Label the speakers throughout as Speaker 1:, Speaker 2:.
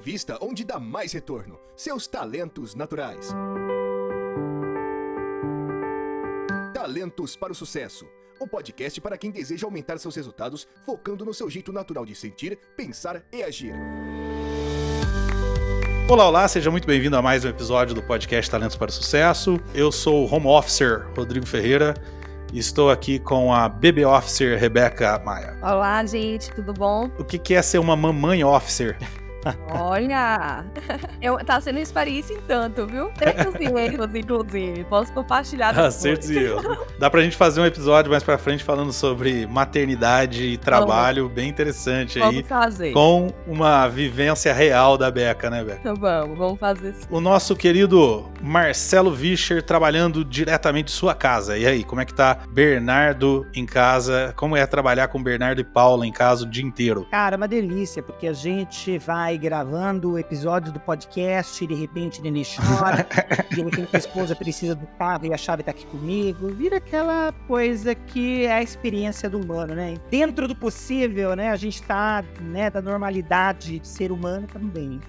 Speaker 1: revista onde dá mais retorno: seus talentos naturais. Talentos para o Sucesso. Um podcast para quem deseja aumentar seus resultados, focando no seu jeito natural de sentir, pensar e agir.
Speaker 2: Olá, seja muito bem-vindo a mais um episódio do podcast Talentos para o Sucesso. Eu sou o Home Officer Rodrigo Ferreira e estou aqui com a Baby Officer Rebeca Maia.
Speaker 3: Olá, gente, tudo bom?
Speaker 2: O que é ser uma mamãe officer?
Speaker 3: Olha, tá sendo uma experiência em tanto, viu? Acertos e erros, inclusive. Posso compartilhar depois.
Speaker 2: Acertos e erros. Dá pra gente fazer um episódio mais pra frente falando sobre maternidade e trabalho, bem interessante aí.
Speaker 3: Vamos fazer.
Speaker 2: Com uma vivência real da Beca, né, Beca?
Speaker 3: Então vamos fazer sim.
Speaker 2: O nosso querido Marcelo Vischer trabalhando diretamente de sua casa. E aí, como é que tá Bernardo em casa? Como é trabalhar com Bernardo e Paula em casa o dia inteiro?
Speaker 4: Cara, uma delícia, porque a gente vai gravando episódios do podcast, de repente ele chora, de repente a esposa precisa do carro e a chave tá aqui comigo, vira aquela coisa que é a experiência do humano, né? Dentro do possível, né, a gente tá, né, da normalidade de ser humano também.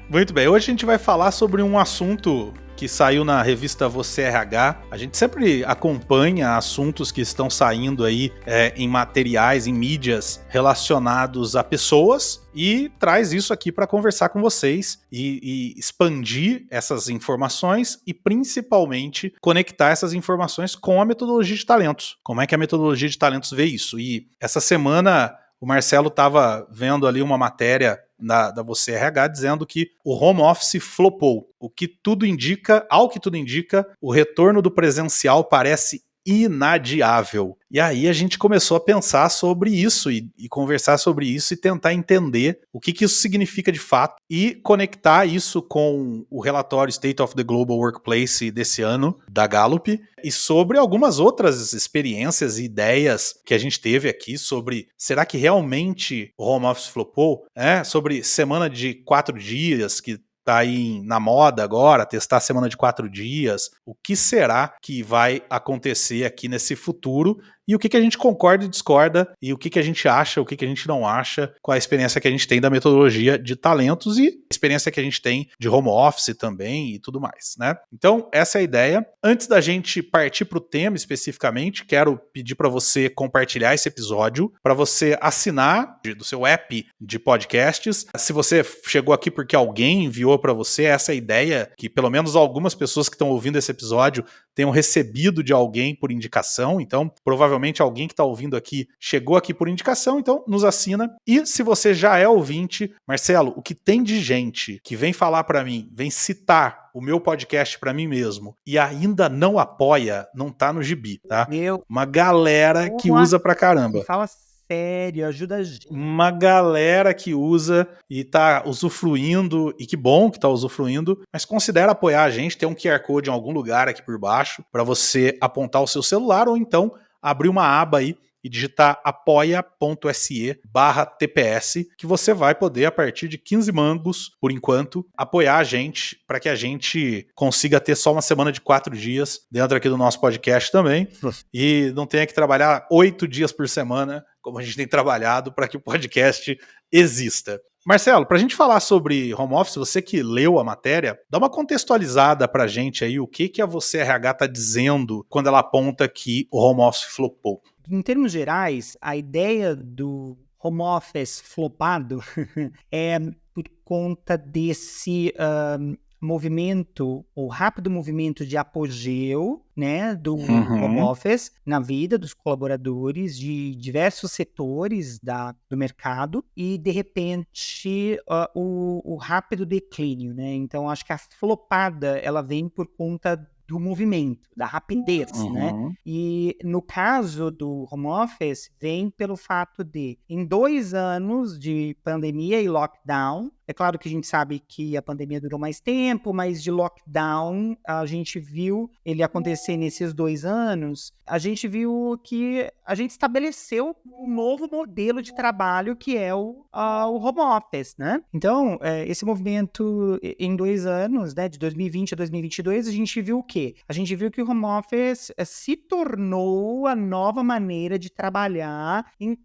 Speaker 2: Muito bem, hoje a gente vai falar sobre um assunto que saiu na revista Você RH. A gente sempre acompanha assuntos que estão saindo aí em materiais, em mídias relacionados a pessoas e traz isso aqui para conversar com vocês e expandir essas informações e principalmente conectar essas informações com a metodologia de talentos. Como é que a metodologia de talentos vê isso? E essa semana o Marcelo estava vendo ali uma matéria da Você RH dizendo que o home office flopou. Ao que tudo indica, o retorno do presencial parece inadiável. E aí a gente começou a pensar sobre isso e conversar sobre isso e tentar entender o que isso significa de fato e conectar isso com o relatório State of the Global Workplace desse ano, da Gallup, e sobre algumas outras experiências e ideias que a gente teve aqui sobre será que realmente o home office flopou? Sobre semana de 4 dias, que tá aí na moda agora, testar a semana de 4 dias, o que será que vai acontecer aqui nesse futuro e o que a gente concorda e discorda e o que a gente acha, o que a gente não acha com a experiência que a gente tem da metodologia de talentos e a experiência que a gente tem de home office também e tudo mais, né? Então, essa é a ideia. Antes da gente partir para o tema especificamente, quero pedir para você compartilhar esse episódio, para você assinar do seu app de podcasts. Se você chegou aqui porque alguém enviou para você essa ideia, que pelo menos algumas pessoas que estão ouvindo esse episódio tenham recebido de alguém por indicação, então provavelmente alguém que está ouvindo aqui chegou aqui por indicação, então nos assina. E se você já é ouvinte, Marcelo, o que tem de gente que vem falar para mim, vem citar o meu podcast para mim mesmo e ainda não apoia, não tá no gibi, tá? Uma galera que usa pra caramba.
Speaker 4: Fala sério, ajuda a gente.
Speaker 2: Uma galera que usa e tá usufruindo, e que bom que tá usufruindo, mas considera apoiar a gente, tem um QR Code em algum lugar aqui por baixo para você apontar o seu celular ou então abrir uma aba aí e digitar apoia.se/TPS, que você vai poder, a partir de 15 mangos, por enquanto, apoiar a gente para que a gente consiga ter só uma semana de 4 dias dentro aqui do nosso podcast também e não tenha que trabalhar 8 dias por semana, como a gente tem trabalhado, para que o podcast exista. Marcelo, para a gente falar sobre home office, você que leu a matéria, dá uma contextualizada para a gente aí o que a Você RH está dizendo quando ela aponta que o home office flopou.
Speaker 4: Em termos gerais, a ideia do home office flopado é por conta desse movimento, ou rápido movimento de apogeu, né, do home office na vida dos colaboradores de diversos setores do mercado e, de repente, o rápido declínio, né? Então, acho que a flopada, ela vem por conta do movimento, da rapidez, né? E no caso do home office, vem pelo fato de, em 2 anos de pandemia e lockdown, é claro que a gente sabe que a pandemia durou mais tempo, mas de lockdown a gente viu ele acontecer nesses 2 anos, a gente viu que a gente estabeleceu um novo modelo de trabalho que é o home office, né? Então, esse movimento em 2 anos, né, de 2020 a 2022, a gente viu o quê? A gente viu que o home office se tornou a nova maneira de trabalhar em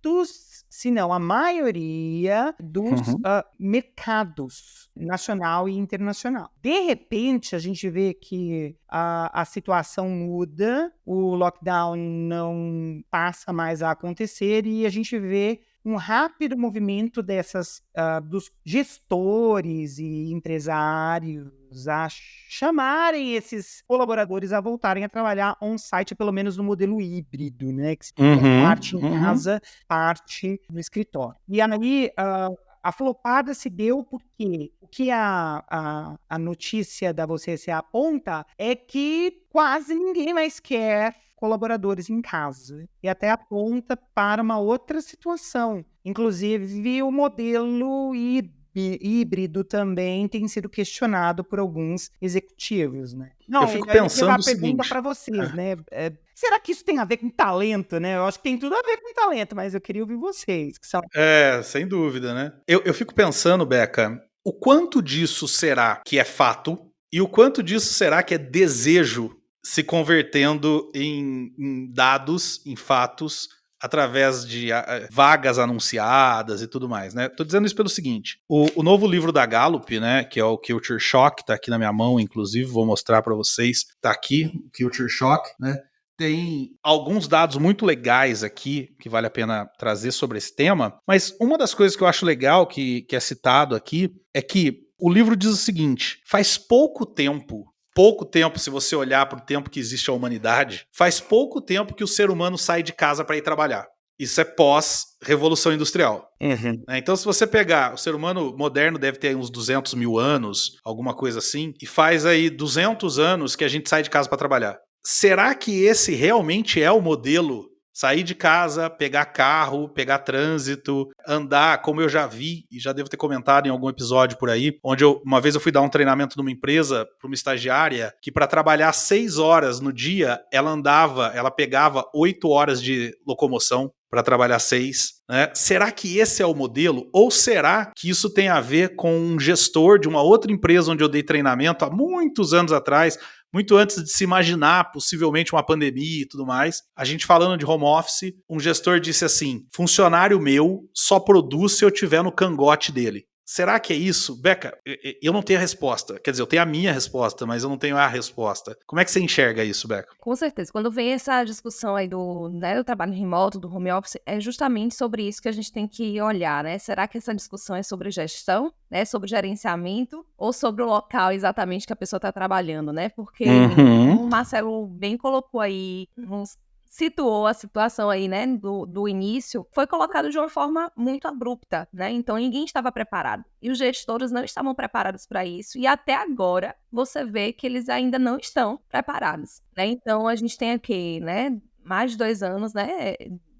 Speaker 4: muitos, se não a maioria, dos
Speaker 2: Uhum.
Speaker 4: mercados nacional e internacional. De repente, a gente vê que a situação muda, o lockdown não passa mais a acontecer e a gente vê um rápido movimento dos gestores e empresários a chamarem esses colaboradores a voltarem a trabalhar on-site, pelo menos no modelo híbrido, né? Que seria parte em casa, parte no escritório. E aí, a flopada se deu porque o que a notícia da Você se aponta é que quase ninguém mais quer colaboradores em casa. E até aponta para uma outra situação. Inclusive, o modelo híbrido também tem sido questionado por alguns executivos, né? Não,
Speaker 2: Eu fico
Speaker 4: eu ia levar
Speaker 2: pensando
Speaker 4: a
Speaker 2: o
Speaker 4: pergunta
Speaker 2: seguinte.
Speaker 4: para vocês, né? Será que isso tem a ver com talento, né? Eu acho que tem tudo a ver com talento, mas eu queria ouvir vocês, que são...
Speaker 2: Sem dúvida, né? Eu fico pensando, Beca, o quanto disso será que é fato e o quanto disso será que é desejo se convertendo em dados, em fatos, através de vagas anunciadas e tudo mais, né? Tô dizendo isso pelo seguinte, o novo livro da Gallup, né, que é o Culture Shock, tá aqui na minha mão, inclusive, vou mostrar para vocês, tá aqui, o Culture Shock, né? Tem alguns dados muito legais aqui que vale a pena trazer sobre esse tema, mas uma das coisas que eu acho legal que é citado aqui é que o livro diz o seguinte: faz pouco tempo, se você olhar para o tempo que existe a humanidade, faz pouco tempo que o ser humano sai de casa para ir trabalhar. Isso é pós-revolução industrial. Né? Então, se você pegar, o ser humano moderno deve ter uns 200 mil anos, alguma coisa assim, e faz aí 200 anos que a gente sai de casa para trabalhar. Será que esse realmente é o modelo? Sair de casa, pegar carro, pegar trânsito, andar, como eu já vi e já devo ter comentado em algum episódio por aí, onde uma vez eu fui dar um treinamento numa empresa para uma estagiária que para trabalhar 6 horas no dia, ela pegava 8 horas de locomoção para trabalhar 6, né? Será que esse é o modelo? Ou será que isso tem a ver com um gestor de uma outra empresa onde eu dei treinamento há muitos anos atrás, muito antes de se imaginar possivelmente uma pandemia e tudo mais, a gente falando de home office, um gestor disse assim: funcionário meu só produz se eu tiver no cangote dele. Será que é isso? Beca, eu não tenho a resposta. Quer dizer, eu tenho a minha resposta, mas eu não tenho a resposta. Como é que você enxerga isso, Beca?
Speaker 3: Com certeza. Quando vem essa discussão aí do trabalho remoto, do home office, é justamente sobre isso que a gente tem que olhar, né? Será que essa discussão é sobre gestão, né? Sobre gerenciamento ou sobre o local exatamente que a pessoa está trabalhando, né? Porque o Marcelo bem colocou aí situou a situação aí, né, do início, foi colocado de uma forma muito abrupta, né? Então ninguém estava preparado. E os gestores não estavam preparados para isso. E até agora você vê que eles ainda não estão preparados, né? Então a gente tem aqui, né, mais de 2 anos, né,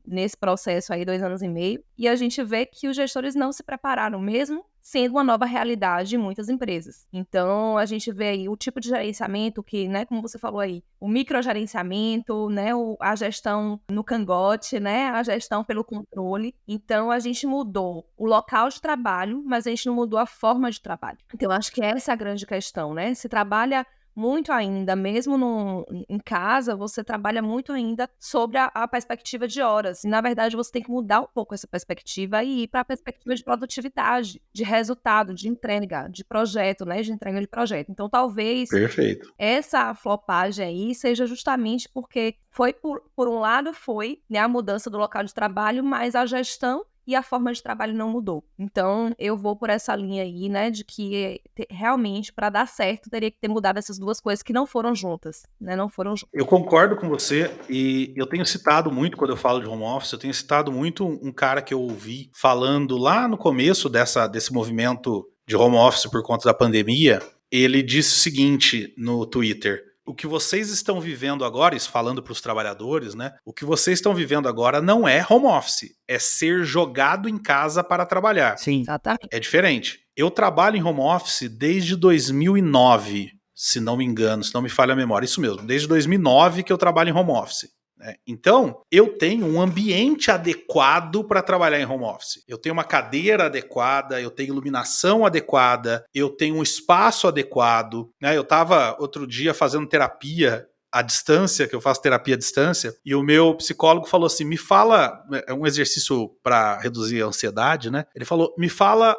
Speaker 3: nesse processo aí, 2 anos e meio, e a gente vê que os gestores não se prepararam, mesmo sendo uma nova realidade em muitas empresas. Então, a gente vê aí o tipo de gerenciamento que, né, como você falou aí, o microgerenciamento, né, a gestão no cangote, né, a gestão pelo controle. Então, a gente mudou o local de trabalho, mas a gente não mudou a forma de trabalho. Então, eu acho que essa é a grande questão, né? Se trabalha muito ainda, mesmo em casa, você trabalha muito ainda sobre a perspectiva de horas. E, na verdade, você tem que mudar um pouco essa perspectiva e ir para a perspectiva de produtividade, de resultado, de entrega, de projeto, né? De entrega de projeto. Então, talvez
Speaker 2: Perfeito.
Speaker 3: essa flopagem aí seja justamente porque foi, por um lado, foi, né, a mudança do local de trabalho, mas a gestão e a forma de trabalho não mudou. Então, eu vou por essa linha aí, né, de que realmente, para dar certo, teria que ter mudado essas duas coisas que não foram juntas, né, não foram juntas.
Speaker 2: Eu concordo com você e eu tenho citado muito, quando eu falo de home office, eu tenho citado muito um cara que eu ouvi falando lá no começo desse movimento de home office por conta da pandemia. Ele disse o seguinte no Twitter: o que vocês estão vivendo agora, isso falando para os trabalhadores, né? O que vocês estão vivendo agora não é home office, é ser jogado em casa para trabalhar.
Speaker 4: Sim.
Speaker 3: Exatamente.
Speaker 2: É diferente. Eu trabalho em home office desde 2009, se não me engano, se não me falha a memória. Isso mesmo, desde 2009 que eu trabalho em home office. Então, eu tenho um ambiente adequado para trabalhar em home office. Eu tenho uma cadeira adequada, eu tenho iluminação adequada, eu tenho um espaço adequado. Eu estava outro dia fazendo terapia à distância, que eu faço terapia à distância, e o meu psicólogo falou assim, me fala, é um exercício para reduzir a ansiedade, né? Ele falou, me fala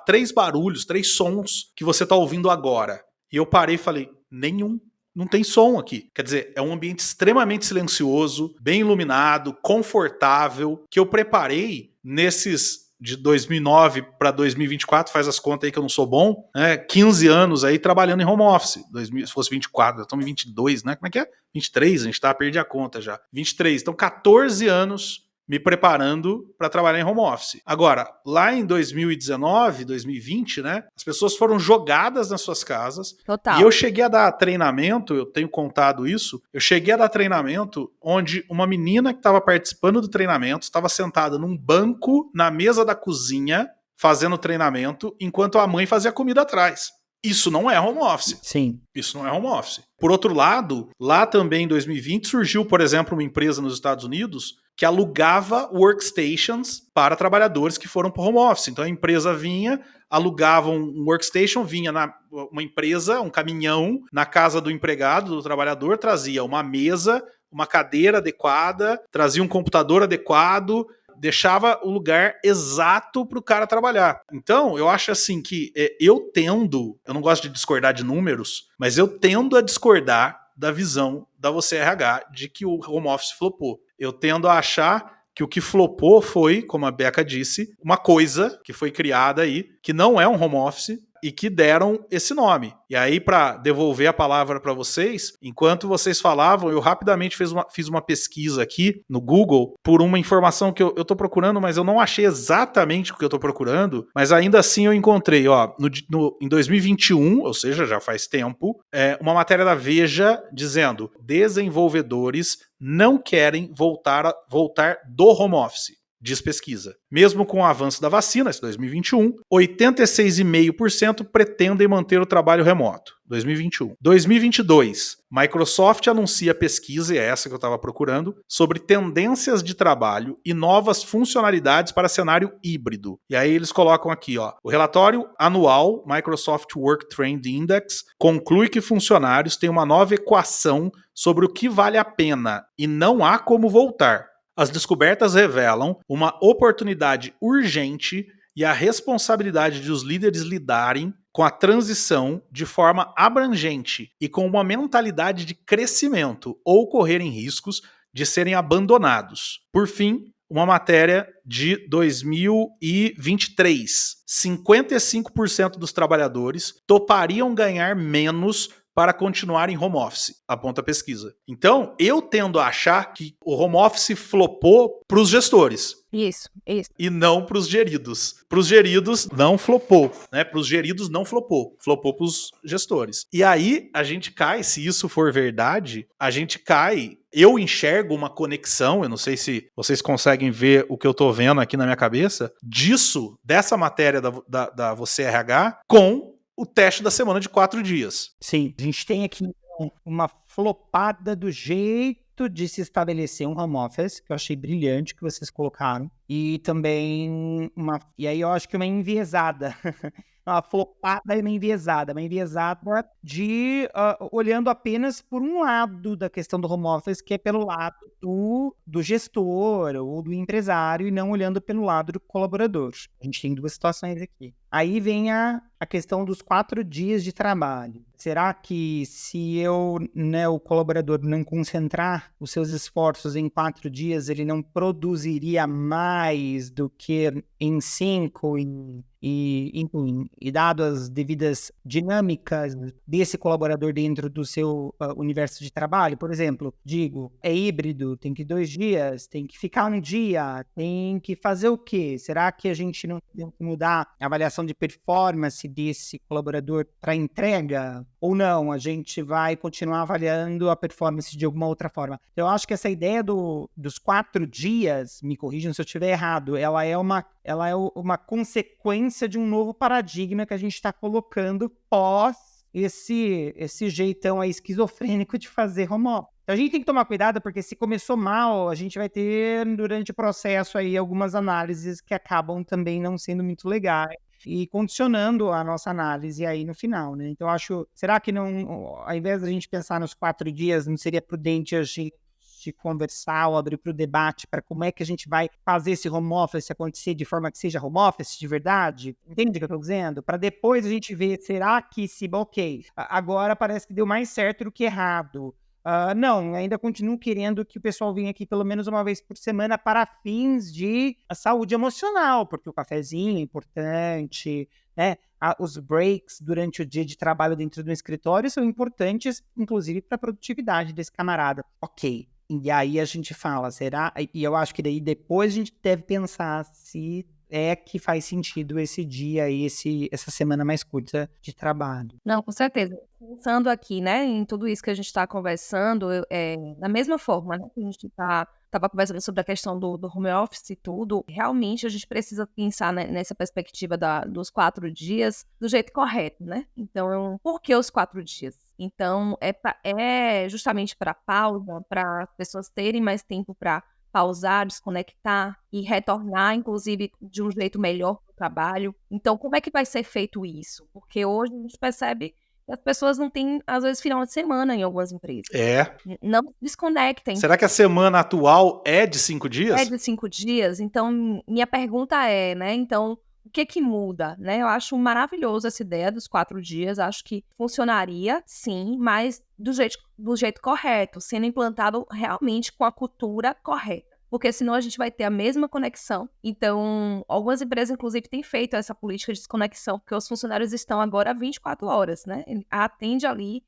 Speaker 2: três barulhos, três sons que você tá ouvindo agora. E eu parei e falei, nenhum. Não tem som aqui. Quer dizer, é um ambiente extremamente silencioso, bem iluminado, confortável, que eu preparei nesses de 2009 para 2024, faz as contas aí que eu não sou bom, né? 15 anos aí trabalhando em home office. Se fosse 24, estamos em 22, né? Como é que é? 23, a gente perdi a conta já. 23, então 14 anos me preparando para trabalhar em home office. Agora, lá em 2019, 2020, né? As pessoas foram jogadas nas suas casas.
Speaker 3: Total.
Speaker 2: E eu cheguei a dar treinamento, eu tenho contado isso, eu cheguei a dar treinamento onde uma menina que estava participando do treinamento estava sentada num banco na mesa da cozinha fazendo treinamento, enquanto a mãe fazia comida atrás. Isso não é home office.
Speaker 4: Sim.
Speaker 2: Isso não é home office. Por outro lado, lá também em 2020 surgiu, por exemplo, uma empresa nos Estados Unidos que alugava workstations para trabalhadores que foram para home office. Então a empresa vinha, alugava um workstation, vinha uma empresa, um caminhão, na casa do empregado, do trabalhador, trazia uma mesa, uma cadeira adequada, trazia um computador adequado, deixava o lugar exato para o cara trabalhar. Então, eu acho assim que eu não gosto de discordar de números, mas eu tendo a discordar da visão da Você RH de que o home office flopou. Eu tendo a achar que o que flopou foi, como a Beca disse, uma coisa que foi criada aí, que não é um home office, e que deram esse nome. E aí, para devolver a palavra para vocês, enquanto vocês falavam, eu rapidamente fiz uma pesquisa aqui no Google por uma informação que eu estou procurando, mas eu não achei exatamente o que eu estou procurando, mas ainda assim eu encontrei, ó, em 2021, ou seja, já faz tempo, uma matéria da Veja dizendo: desenvolvedores não querem voltar do home office. Diz pesquisa. Mesmo com o avanço da vacina, esse 2021, 86,5% pretendem manter o trabalho remoto. 2021. 2022, Microsoft anuncia pesquisa, e é essa que eu estava procurando, sobre tendências de trabalho e novas funcionalidades para cenário híbrido. E aí eles colocam aqui, ó, o relatório anual Microsoft Work Trend Index conclui que funcionários têm uma nova equação sobre o que vale a pena e não há como voltar. As descobertas revelam uma oportunidade urgente e a responsabilidade de os líderes lidarem com a transição de forma abrangente e com uma mentalidade de crescimento ou correrem riscos de serem abandonados. Por fim, uma matéria de 2023. 55% dos trabalhadores topariam ganhar menos para continuar em home office, aponta a pesquisa. Então, eu tendo a achar que o home office flopou para os gestores.
Speaker 3: Isso.
Speaker 2: E não para os geridos. Para os geridos, não flopou. Né? Para os geridos, não flopou. Flopou para os gestores. E aí, a gente cai, se isso for verdade, a gente cai... Eu enxergo uma conexão, eu não sei se vocês conseguem ver o que eu tô vendo aqui na minha cabeça, dessa matéria da Você RH, com o teste da semana de 4 dias.
Speaker 4: Sim, a gente tem aqui uma flopada do jeito de se estabelecer um home office, que eu achei brilhante que vocês colocaram, e também e aí eu acho que uma enviesada, uma flopada e uma enviesada de olhando apenas por um lado da questão do home office, que é pelo lado do gestor ou do empresário, e não olhando pelo lado do colaborador. A gente tem duas situações aqui. Aí vem a questão dos 4 dias de trabalho. Será que se o colaborador não concentrar os seus esforços em 4 dias, ele não produziria mais do que em 5 e dado as devidas dinâmicas desse colaborador dentro do seu universo de trabalho? Por exemplo, é híbrido, tem que 2 dias, tem que ficar um dia, tem que fazer o quê? Será que a gente não tem que mudar a avaliação de performance desse colaborador para entrega? Ou não, a gente vai continuar avaliando a performance de alguma outra forma? Eu acho que essa ideia dos 4 dias, me corrijam se eu estiver errado, ela é uma consequência de um novo paradigma que a gente está colocando pós esse jeitão aí esquizofrênico de fazer home office. Então a gente tem que tomar cuidado, porque se começou mal, a gente vai ter durante o processo aí algumas análises que acabam também não sendo muito legais. e condicionando a nossa análise aí no final, né? Então, será que não, ao invés da gente pensar nos 4 dias, não seria prudente a gente conversar ou abrir para o debate para como é que a gente vai fazer esse home office acontecer de forma que seja home office de verdade? Entende o que eu estou dizendo? Para depois a gente ver, será que agora parece que deu mais certo do que errado. Não, ainda continuo querendo que o pessoal venha aqui pelo menos uma vez por semana para fins de saúde emocional, porque o cafezinho é importante, né? Os breaks durante o dia de trabalho dentro do escritório são importantes, inclusive para a produtividade desse camarada. Ok. E aí a gente fala, será? E eu acho que daí depois a gente deve pensar se é que faz sentido esse dia e essa semana mais curta de trabalho.
Speaker 3: Não, com certeza. Pensando aqui, né, em tudo isso que a gente está conversando, da mesma forma, né, que a gente estava conversando sobre a questão do home office e tudo, realmente a gente precisa pensar, né, nessa perspectiva dos 4 dias do jeito correto, né? Então, por que os 4 dias? Então, é justamente para pausa, para as pessoas terem mais tempo para pausar, desconectar e retornar, inclusive, de um jeito melhor para o trabalho. Então, como é que vai ser feito isso? Porque hoje a gente percebe que as pessoas não têm, às vezes, final de semana em algumas empresas. Não desconectem.
Speaker 2: Será que a semana atual é de 5 dias?
Speaker 3: É de 5 dias? Então, minha pergunta é, né, então, o que muda, né? Eu acho maravilhoso essa ideia dos 4 dias, acho que funcionaria, sim, mas do jeito correto, sendo implantado realmente com a cultura correta. Porque senão a gente vai ter a mesma conexão. Então, algumas empresas, inclusive, têm feito essa política de desconexão, porque os funcionários estão agora 24 horas, né? Ele atende ali,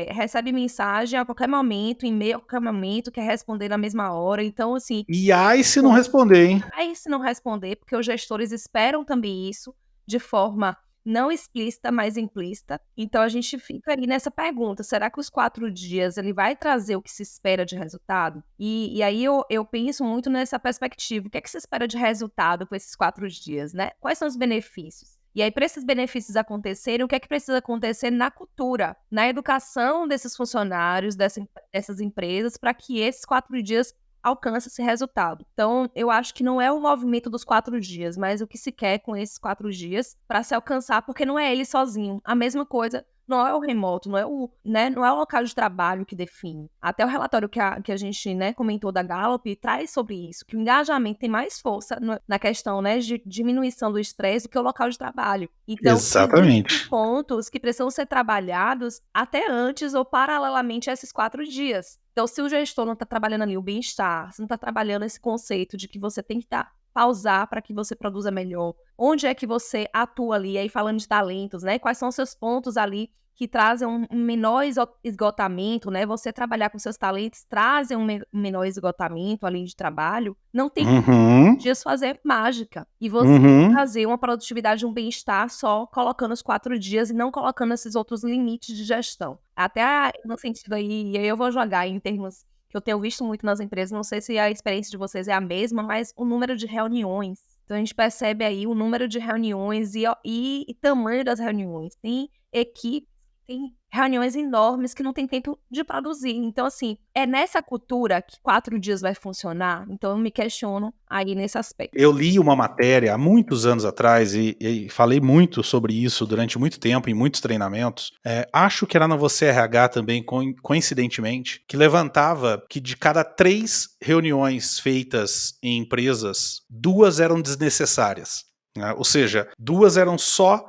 Speaker 3: recebe mensagem a qualquer momento, e-mail a qualquer momento, quer responder na mesma hora. Então, assim...
Speaker 2: E aí se não responder, hein?
Speaker 3: Aí se não responder, porque os gestores esperam também isso, de forma não explícita, mas implícita. Então, a gente fica aí nessa pergunta, será que os 4 dias ele vai trazer o que se espera de resultado? E aí eu penso muito nessa perspectiva, o que é que se espera de resultado com esses 4 dias, né? Quais são os benefícios? E aí, para esses benefícios acontecerem, o que é que precisa acontecer na cultura, na educação desses funcionários, dessas empresas, para que esses 4 dias alcança esse resultado. Então, eu acho que não é o movimento dos 4 dias, mas o que se quer com esses 4 dias para se alcançar, porque não é ele sozinho. A mesma coisa, não é o remoto, não é o local de trabalho que define. Até o relatório que a gente, né, comentou da Gallup traz sobre isso, que o engajamento tem mais força na questão, né, de diminuição do estresse do que o local de trabalho. Então,
Speaker 2: exatamente,
Speaker 3: existem pontos que precisam ser trabalhados até antes ou paralelamente a esses 4 dias. Então, se o gestor não está trabalhando ali o bem-estar, se não está trabalhando esse conceito de que você tem que pausar para que você produza melhor, onde é que você atua ali, aí falando de talentos, né? Quais são os seus pontos ali que trazem um menor esgotamento, né? Você trabalhar com seus talentos trazem um menor esgotamento ali de trabalho. Não tem que dias fazer mágica. E você fazer uma produtividade, um bem-estar só colocando os 4 dias e não colocando esses outros limites de gestão. Até no sentido aí, e aí eu vou jogar em termos que eu tenho visto muito nas empresas, não sei se a experiência de vocês é a mesma, mas o número de reuniões. Então, a gente percebe aí o número de reuniões e tamanho das reuniões. Tem equipes, tem reuniões enormes que não tem tempo de produzir. Então, assim, é nessa cultura que 4 dias vai funcionar? Então, eu me questiono aí nesse aspecto.
Speaker 2: Eu li uma matéria há muitos anos atrás e falei muito sobre isso durante muito tempo, em muitos treinamentos. Acho que era na Você RH também, coincidentemente, que levantava que de cada 3 reuniões feitas em empresas, 2 eram desnecessárias. Né? Ou seja, 2 eram só...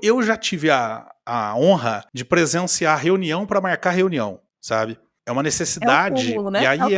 Speaker 2: Eu já tive a honra de presenciar reunião para marcar reunião, sabe? É uma necessidade.
Speaker 3: É o cúmulo, né?
Speaker 2: E aí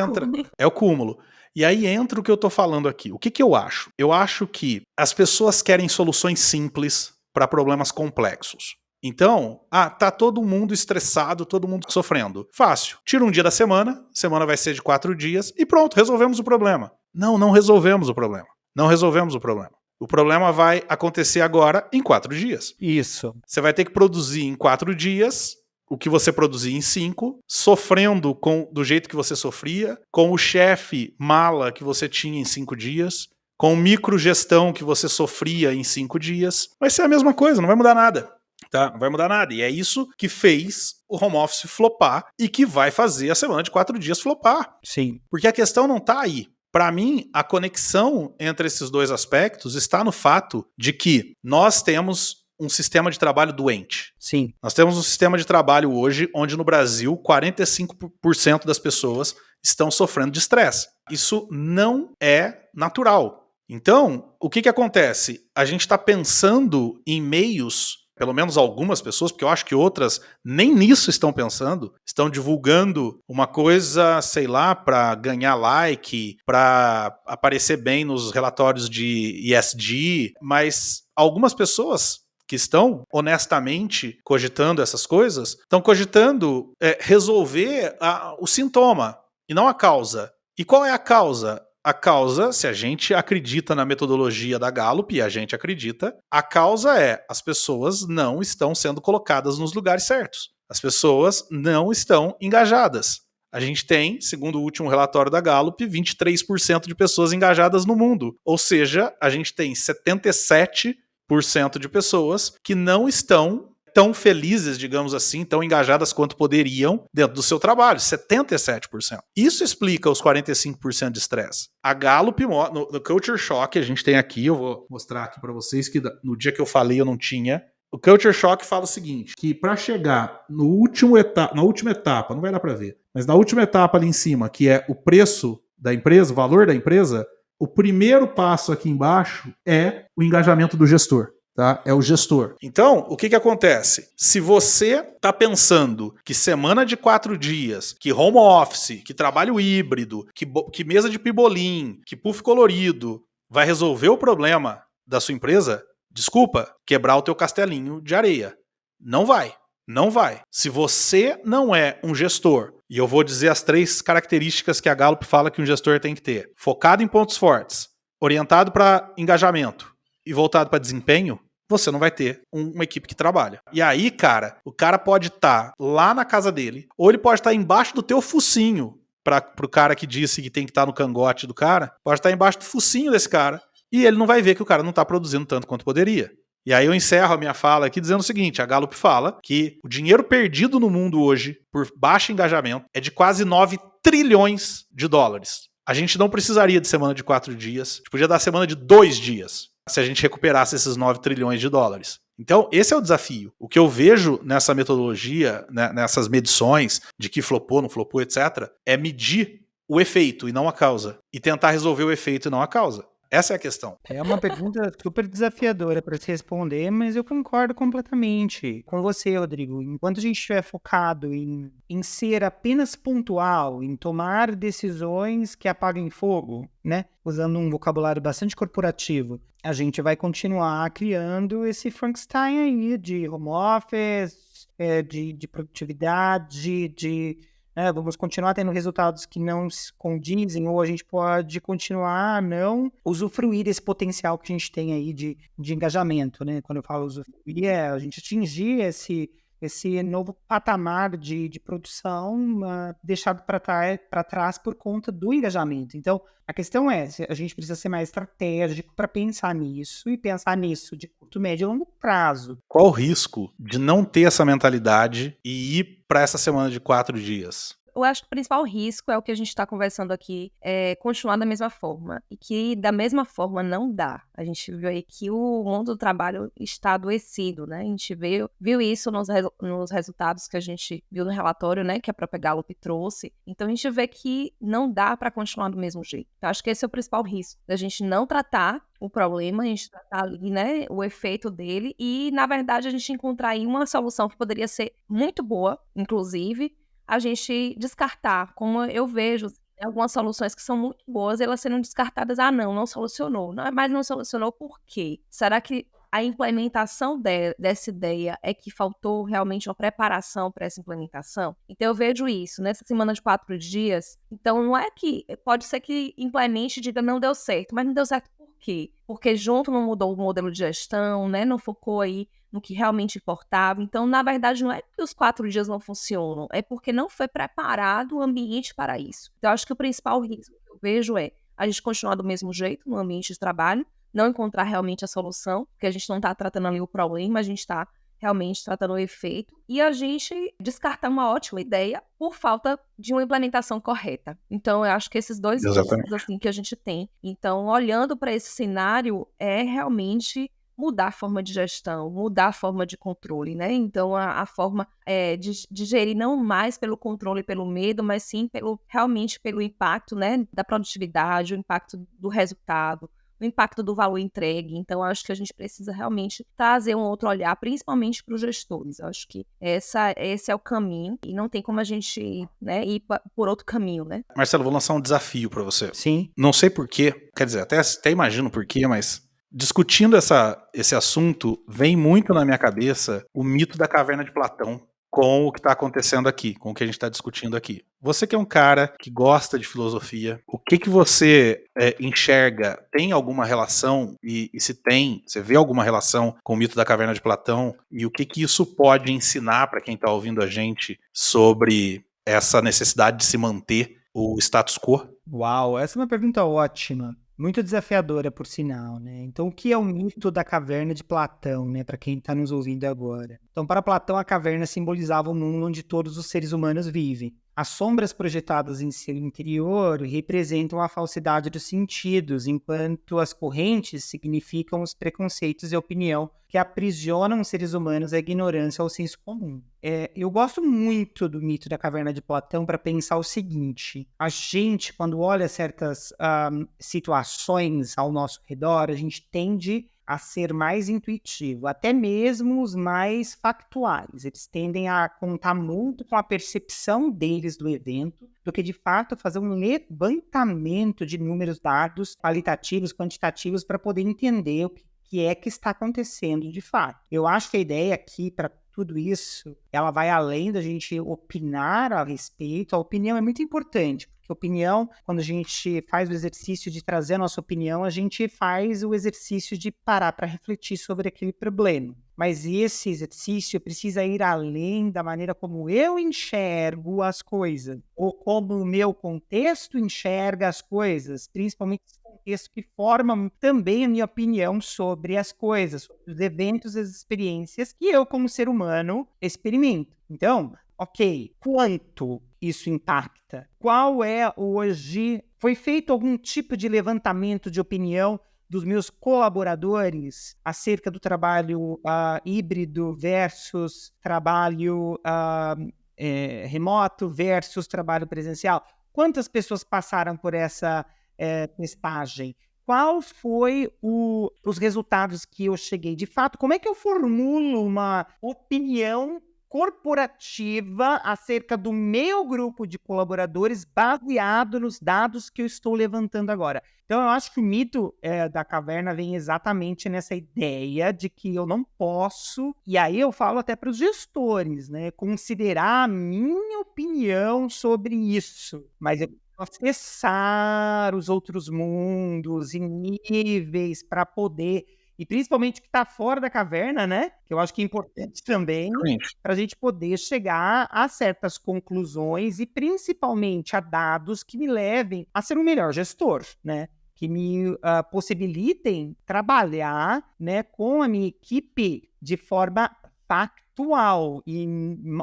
Speaker 2: é o cúmulo. E aí entra o que eu tô falando aqui. O que eu acho? Eu acho que as pessoas querem soluções simples para problemas complexos. Então, tá todo mundo estressado, todo mundo sofrendo. Fácil. Tira um dia da semana vai ser de 4 dias e pronto, resolvemos o problema. Não resolvemos o problema. Não resolvemos o problema. O problema vai acontecer agora em 4 dias.
Speaker 4: Isso.
Speaker 2: Você vai ter que produzir em 4 dias o que você produzia em 5, sofrendo do jeito que você sofria, com o chefe mala que você tinha em 5 dias, com microgestão que você sofria em 5 dias. Vai ser a mesma coisa, não vai mudar nada. Tá? Não vai mudar nada. E é isso que fez o home office flopar e que vai fazer a semana de 4 dias flopar.
Speaker 4: Sim.
Speaker 2: Porque a questão não tá aí. Para mim, a conexão entre esses dois aspectos está no fato de que nós temos um sistema de trabalho doente.
Speaker 4: Sim.
Speaker 2: Nós temos um sistema de trabalho hoje onde no Brasil 45% das pessoas estão sofrendo de estresse. Isso não é natural. Então, o que acontece? A gente está pensando em meios, pelo menos algumas pessoas, porque eu acho que outras nem nisso estão pensando, estão divulgando uma coisa, sei lá, para ganhar like, para aparecer bem nos relatórios de ESG, mas algumas pessoas que estão honestamente cogitando essas coisas, estão cogitando resolver o sintoma e não a causa. E qual é a causa? A causa, se a gente acredita na metodologia da Gallup, e a gente acredita, a causa é as pessoas não estão sendo colocadas nos lugares certos. As pessoas não estão engajadas. A gente tem, segundo o último relatório da Gallup, 23% de pessoas engajadas no mundo. Ou seja, a gente tem 77% de pessoas que não estão tão felizes, digamos assim, tão engajadas quanto poderiam dentro do seu trabalho, 77%. Isso explica os 45% de estresse. A Gallup, no Culture Shock, a gente tem aqui, eu vou mostrar aqui para vocês, que no dia que eu falei eu não tinha. O Culture Shock fala o seguinte, que para chegar na última etapa, não vai dar para ver, mas na última etapa ali em cima, que é o preço da empresa, o valor da empresa, o primeiro passo aqui embaixo é o engajamento do gestor. Tá? É o gestor. Então, o que acontece? Se você está pensando que semana de 4 dias, que home office, que trabalho híbrido, que mesa de pibolim, que puff colorido vai resolver o problema da sua empresa, desculpa, quebrar o teu castelinho de areia. Não vai. Não vai. Se você não é um gestor, e eu vou dizer as 3 características que a Gallup fala que um gestor tem que ter: focado em pontos fortes, orientado para engajamento e voltado para desempenho, você não vai ter uma equipe que trabalha. E aí, cara, o cara pode estar lá na casa dele, ou ele pode estar embaixo do teu focinho, pro cara que disse que tem que estar no cangote do cara, pode estar embaixo do focinho desse cara, e ele não vai ver que o cara não está produzindo tanto quanto poderia. E aí eu encerro a minha fala aqui dizendo o seguinte: a Gallup fala que o dinheiro perdido no mundo hoje por baixo engajamento é de quase 9 trilhões de dólares. A gente não precisaria de semana de 4 dias, a gente podia dar semana de 2 dias, se a gente recuperasse esses 9 trilhões de dólares. Então, esse é o desafio. O que eu vejo nessa metodologia, né, nessas medições de que flopou, não flopou, etc., é medir o efeito e não a causa. E tentar resolver o efeito e não a causa. Essa é a questão.
Speaker 4: É uma pergunta super desafiadora para se responder, mas eu concordo completamente com você, Rodrigo. Enquanto a gente estiver focado em ser apenas pontual, em tomar decisões que apaguem fogo, né? Usando um vocabulário bastante corporativo, a gente vai continuar criando esse Frankenstein aí de home office, de produtividade, vamos continuar tendo resultados que não se condizem, ou a gente pode continuar a não usufruir desse potencial que a gente tem aí de engajamento, né? Quando eu falo usufruir, a gente atingir esse novo patamar de produção deixado para trás por conta do engajamento. Então, a questão é, a gente precisa ser mais estratégico para pensar nisso, e pensar nisso de curto, médio e longo prazo.
Speaker 2: Qual o risco de não ter essa mentalidade e ir para essa semana de 4 dias?
Speaker 3: Eu acho que o principal risco é o que a gente está conversando aqui, é continuar da mesma forma. E que da mesma forma não dá. A gente viu aí que o mundo do trabalho está adoecido, né? A gente viu isso nos resultados que a gente viu no relatório, né? Que a própria Gallup trouxe. Então a gente vê que não dá para continuar do mesmo jeito. Então, acho que esse é o principal risco, da gente não tratar o problema, a gente tratar ali, né, o efeito dele e, na verdade, a gente encontrar aí uma solução que poderia ser muito boa, inclusive, a gente descartar, como eu vejo algumas soluções que são muito boas, elas sendo descartadas, não solucionou. Mas não solucionou por quê? Será que a implementação dessa ideia é que faltou realmente uma preparação para essa implementação? Então eu vejo isso, nessa semana de 4 dias, então não é que, pode ser que implemente e diga não deu certo, mas não deu certo por quê? Porque junto não mudou o modelo de gestão, né? Não focou aí no que realmente importava. Então, na verdade, não é que os 4 dias não funcionam, é porque não foi preparado o ambiente para isso. Então, eu acho que o principal risco que eu vejo é a gente continuar do mesmo jeito no ambiente de trabalho, não encontrar realmente a solução, porque a gente não está tratando ali o problema, a gente está realmente tratando o efeito, e a gente descartar uma ótima ideia por falta de uma implementação correta. Então, eu acho que esses dois pontos assim, que a gente tem. Então, olhando para esse cenário, é realmente mudar a forma de gestão, mudar a forma de controle, né? Então, a forma de gerir não mais pelo controle, pelo medo, mas sim realmente pelo impacto, né, da produtividade, o impacto do resultado, o impacto do valor entregue. Então, acho que a gente precisa realmente trazer um outro olhar, principalmente para os gestores. Eu acho que esse é o caminho e não tem como a gente, né, ir por outro caminho, né?
Speaker 2: Marcelo, vou lançar um desafio para você.
Speaker 4: Sim.
Speaker 2: Não sei porquê, quer dizer, até imagino porquê, mas discutindo esse assunto, vem muito na minha cabeça o mito da caverna de Platão com o que está acontecendo aqui, com o que a gente está discutindo aqui. Você que é um cara que gosta de filosofia, o que você enxerga? Tem alguma relação? E se tem, você vê alguma relação com o mito da caverna de Platão? E o que isso pode ensinar para quem está ouvindo a gente sobre essa necessidade de se manter o status quo?
Speaker 4: Uau, essa é uma pergunta ótima. Muito desafiadora, por sinal, né? Então, o que é o mito da caverna de Platão, né? Para quem está nos ouvindo agora. Então, para Platão, a caverna simbolizava o mundo onde todos os seres humanos vivem. As sombras projetadas em seu interior representam a falsidade dos sentidos, enquanto as correntes significam os preconceitos e opinião que aprisionam os seres humanos à ignorância ou ao senso comum. Eu gosto muito do mito da caverna de Platão para pensar o seguinte: a gente, quando olha certas situações ao nosso redor, a gente tende a ser mais intuitivo, até mesmo os mais factuais. Eles tendem a contar muito com a percepção deles do evento, do que de fato fazer um levantamento de números, dados qualitativos, quantitativos, para poder entender o que é que está acontecendo de fato. Eu acho que a ideia aqui para tudo isso, ela vai além da gente opinar a respeito. A opinião é muito importante, porque opinião, quando a gente faz o exercício de trazer a nossa opinião, a gente faz o exercício de parar para refletir sobre aquele problema. Mas esse exercício precisa ir além da maneira como eu enxergo as coisas, ou como o meu contexto enxerga as coisas, principalmente esse contexto que forma também a minha opinião sobre as coisas, sobre os eventos, as experiências que eu, como ser humano, experimento. Então, ok, quanto isso impacta? Qual é hoje? Foi feito algum tipo de levantamento de opinião dos meus colaboradores acerca do trabalho híbrido versus trabalho remoto versus trabalho presencial? Quantas pessoas passaram por essa testagem? Qual foi os resultados que eu cheguei? De fato, como é que eu formulo uma opinião corporativa acerca do meu grupo de colaboradores baseado nos dados que eu estou levantando agora? Então, eu acho que o mito da caverna vem exatamente nessa ideia de que eu não posso, e aí eu falo até para os gestores, né, considerar a minha opinião sobre isso, mas eu acessar os outros mundos e níveis para poder, e principalmente o que está fora da caverna, né? Que eu acho que é importante também, para a gente poder chegar a certas conclusões e principalmente a dados que me levem a ser um melhor gestor, né? Que me possibilitem trabalhar, né, com a minha equipe de forma factual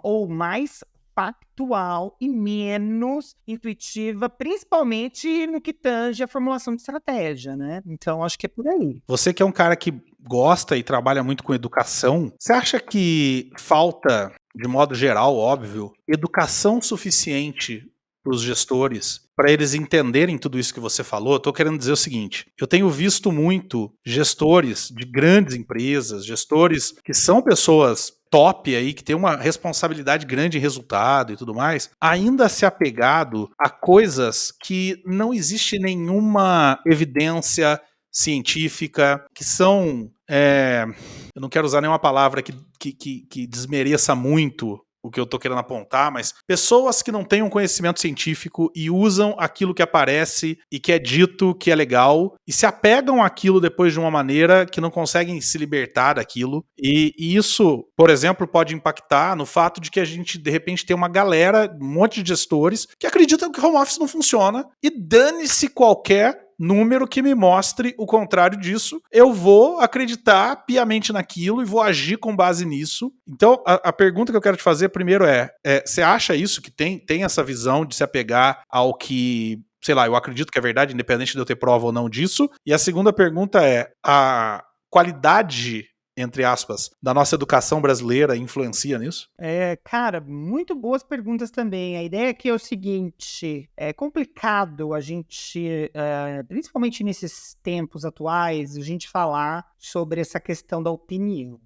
Speaker 4: ou mais factual e menos intuitiva, principalmente no que tange a formulação de estratégia, né? Então, acho que é por aí.
Speaker 2: Você que é um cara que gosta e trabalha muito com educação, você acha que falta, de modo geral, óbvio, educação suficiente para os gestores, para eles entenderem tudo isso que você falou? Eu tô querendo dizer o seguinte: eu tenho visto muito gestores de grandes empresas, gestores que são pessoas top aí, que tem uma responsabilidade grande em resultado e tudo mais, ainda se apegado a coisas que não existe nenhuma evidência científica, que são, eu não quero usar nenhuma palavra que desmereça muito o que eu tô querendo apontar, mas pessoas que não têm um conhecimento científico e usam aquilo que aparece e que é dito que é legal e se apegam àquilo depois de uma maneira que não conseguem se libertar daquilo. E isso, por exemplo, pode impactar no fato de que a gente, de repente, tem uma galera, um monte de gestores que acreditam que home office não funciona e dane-se qualquer número que me mostre o contrário disso, eu vou acreditar piamente naquilo e vou agir com base nisso. Então, a pergunta que eu quero te fazer primeiro você acha isso, que tem essa visão de se apegar ao que, sei lá, eu acredito que é verdade, independente de eu ter prova ou não disso? E a segunda pergunta é, a qualidade, entre aspas, da nossa educação brasileira influencia nisso?
Speaker 4: Cara, muito boas perguntas também. A ideia aqui é o seguinte: é complicado a gente, principalmente nesses tempos atuais, a gente falar sobre essa questão da opinião.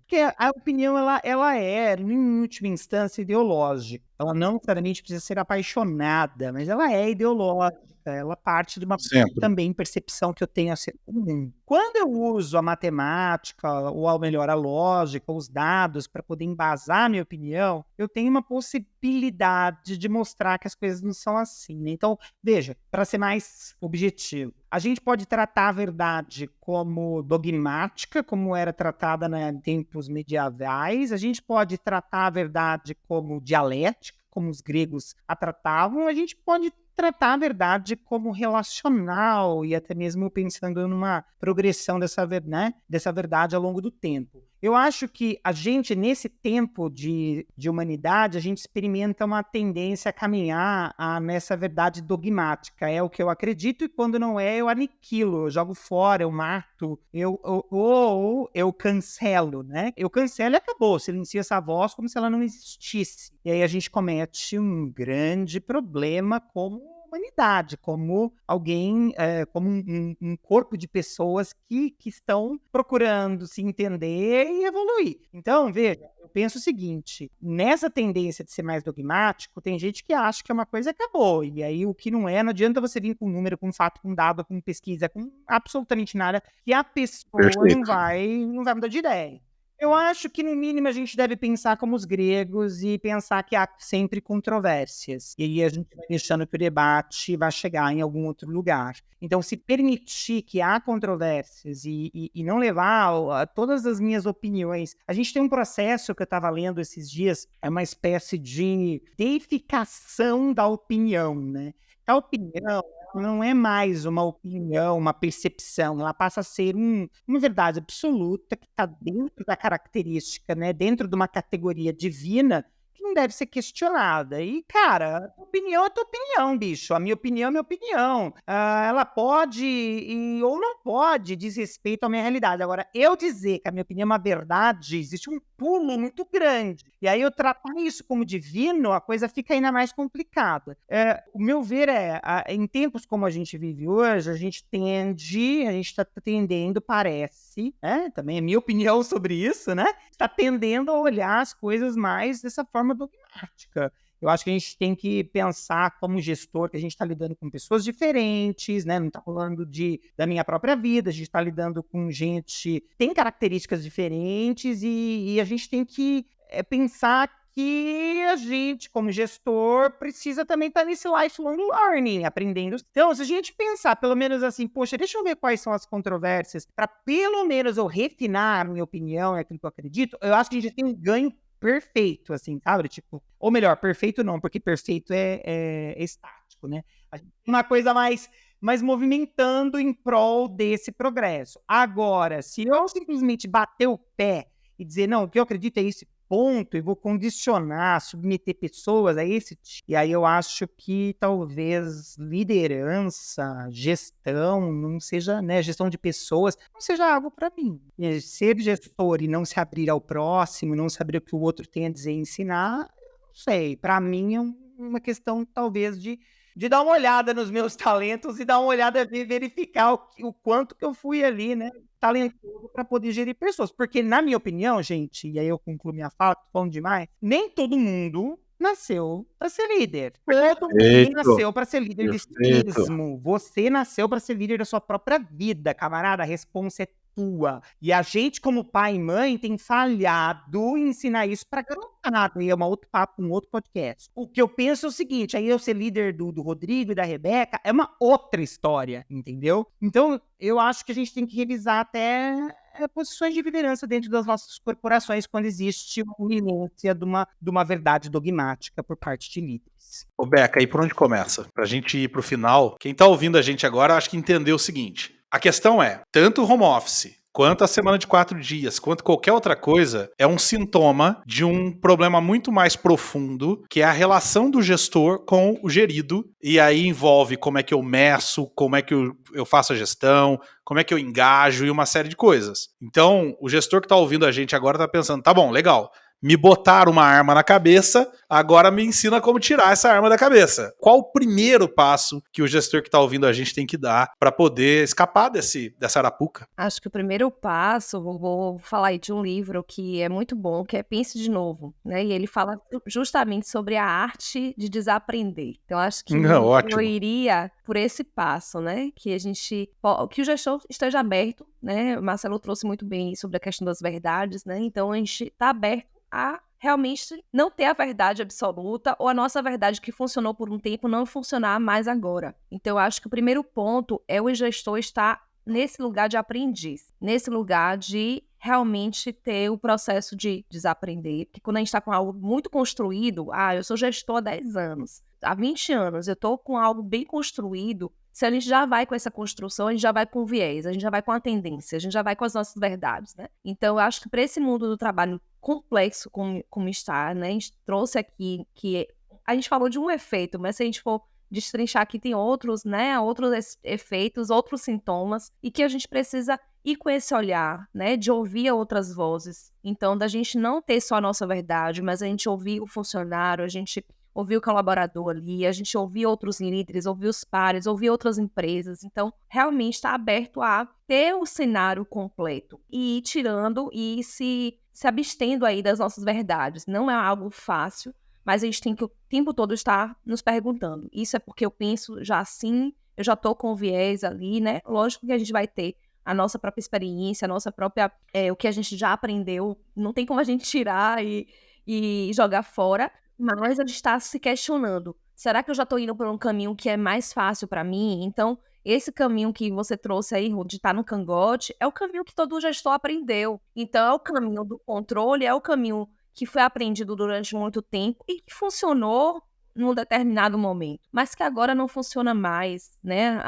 Speaker 4: Porque a opinião, ela é, em última instância, ideológica. Ela não necessariamente precisa ser apaixonada, mas ela é ideológica. Ela parte de uma
Speaker 2: Sempre.
Speaker 4: também percepção que eu tenho acerca do mundo. Quando eu uso a matemática, ou ao melhor, a lógica, os dados, para poder embasar a minha opinião, eu tenho uma possibilidade de mostrar que as coisas não são assim, né? Então, veja, para ser mais objetivo, a gente pode tratar a verdade como dogmática, como era tratada em tempos medievais. A gente pode tratar a verdade como dialética, como os gregos a tratavam. A gente pode tratar a verdade como relacional e até mesmo pensando numa progressão dessa verdade ao longo do tempo. Eu acho que a gente, nesse tempo de humanidade, a gente experimenta uma tendência a caminhar nessa verdade dogmática. É o que eu acredito e quando não é, eu aniquilo, eu jogo fora, eu mato, eu cancelo, né? Eu cancelo e acabou, silencio essa voz como se ela não existisse. E aí a gente comete um grande problema como humanidade, como alguém, como um corpo de pessoas que estão procurando se entender e evoluir. Então, veja, eu penso o seguinte, nessa tendência de ser mais dogmático, tem gente que acha que é uma coisa que acabou, e aí o que não adianta você vir com um número, com um fato, com um dado, com pesquisa, com absolutamente nada, que a pessoa não vai mudar de ideia. Eu acho que, no mínimo, a gente deve pensar como os gregos e pensar que há sempre controvérsias. E aí a gente vai deixando que o debate vai chegar em algum outro lugar. Então, se permitir que há controvérsias e não levar a todas as minhas opiniões... A gente tem um processo que eu estava lendo esses dias, é uma espécie de deificação da opinião, né? A opinião não é mais uma opinião, uma percepção, ela passa a ser uma verdade absoluta que está dentro da característica, né, dentro de uma categoria divina que não deve ser questionada. E, cara, a tua opinião é tua opinião, bicho. A minha opinião é minha opinião. Ela pode ou não pode diz respeito à minha realidade. Agora, eu dizer que a minha opinião é uma verdade, existe um pulo muito grande. E aí eu tratar isso como divino, a coisa fica ainda mais complicada. O meu ver em tempos como a gente vive hoje, a gente está tendendo, parece, também é minha opinião sobre isso, né? Está tendendo a olhar as coisas mais dessa forma dogmática. Eu acho que a gente tem que pensar como gestor que a gente está lidando com pessoas diferentes, né? Não está falando da minha própria vida, a gente está lidando com gente que tem características diferentes e a gente tem que pensar que a gente, como gestor, precisa também estar nesse lifelong learning, aprendendo. Então, se a gente pensar, pelo menos assim, poxa, deixa eu ver quais são as controvérsias, para pelo menos eu refinar a minha opinião e aquilo que eu acredito, eu acho que a gente tem um ganho perfeito, assim, sabe? Tipo, ou melhor, perfeito não, porque perfeito é estático, né? A gente tem uma coisa mais movimentando em prol desse progresso. Agora, se eu simplesmente bater o pé e dizer, não, o que eu acredito é esse ponto, e vou condicionar, submeter pessoas a esse tipo. E aí eu acho que talvez liderança, gestão, não seja, né, gestão de pessoas, não seja algo para mim. Ser gestor e não se abrir ao próximo, não saber o que o outro tem a dizer e ensinar, não sei. Para mim é uma questão talvez de dar uma olhada nos meus talentos e dar uma olhada, verificar o quanto que eu fui ali, né, talentoso para poder gerir pessoas. Porque, na minha opinião, gente, e aí eu concluo minha fala, tô falando demais, nem todo mundo nasceu para ser líder. Todo mundo nasceu para ser líder de si mesmo. Você nasceu para ser líder da sua própria vida, camarada. A responsa é tua. E a gente, como pai e mãe, tem falhado em ensinar isso pra garotada. E é um outro papo, um outro podcast. O que eu penso é o seguinte, aí eu ser líder do Rodrigo e da Rebeca é uma outra história, entendeu? Então, eu acho que a gente tem que revisar até posições de liderança dentro das nossas corporações quando existe uma iminência de uma verdade dogmática por parte de líderes.
Speaker 2: Ô Beca, aí por onde começa? Pra gente ir pro final, quem tá ouvindo a gente agora acho que entendeu o seguinte. A questão é, tanto o home office, quanto a semana de 4 dias, quanto qualquer outra coisa, é um sintoma de um problema muito mais profundo, que é a relação do gestor com o gerido, e aí envolve como é que eu meço, como é que eu faço a gestão, como é que eu engajo e uma série de coisas. Então, o gestor que tá ouvindo a gente agora tá pensando, tá bom, legal, me botaram uma arma na cabeça, agora me ensina como tirar essa arma da cabeça. Qual o primeiro passo que o gestor que está ouvindo a gente tem que dar para poder escapar dessa arapuca?
Speaker 3: Acho que o primeiro passo, vou falar aí de um livro que é muito bom, que é Pense de Novo, né? E ele fala justamente sobre a arte de desaprender. Então, acho que
Speaker 2: Ótimo.
Speaker 3: eu iria por esse passo, né? Que o gestor esteja aberto, né? O Marcelo trouxe muito bem sobre a questão das verdades, né? Então, a gente está aberto a realmente não ter a verdade absoluta ou a nossa verdade que funcionou por um tempo não funcionar mais agora. Então, eu acho que o primeiro ponto é o gestor estar nesse lugar de aprendiz, nesse lugar de realmente ter o processo de desaprender. Porque quando a gente está com algo muito construído, eu sou gestor há 10 anos, há 20 anos, eu estou com algo bem construído, se a gente já vai com essa construção, a gente já vai com viés, a gente já vai com a tendência, a gente já vai com as nossas verdades, né? Então, eu acho que para esse mundo do trabalho complexo como está, né? A gente trouxe aqui que a gente falou de um efeito, mas se a gente for destrinchar aqui, tem outros, né? Outros efeitos, outros sintomas, e que a gente precisa ir com esse olhar, né? De ouvir outras vozes. Então, da gente não ter só a nossa verdade, mas a gente ouvir o funcionário, a gente ouvir o colaborador ali, a gente ouvir outros líderes, ouvir os pares, ouvir outras empresas. Então, realmente está aberto a ter o cenário completo e ir tirando e se abstendo aí das nossas verdades. Não é algo fácil, mas a gente tem que o tempo todo estar nos perguntando. Isso é porque eu penso já assim, eu já estou com o viés ali, né? Lógico que a gente vai ter a nossa própria experiência, a nossa própria, o que a gente já aprendeu. Não tem como a gente tirar e jogar fora, mas a gente está se questionando. Será que eu já estou indo por um caminho que é mais fácil para mim? Então, esse caminho que você trouxe aí, de estar no cangote, é o caminho que todo gestor aprendeu. Então, é o caminho do controle, é o caminho que foi aprendido durante muito tempo e que funcionou num determinado momento, mas que agora não funciona mais, né?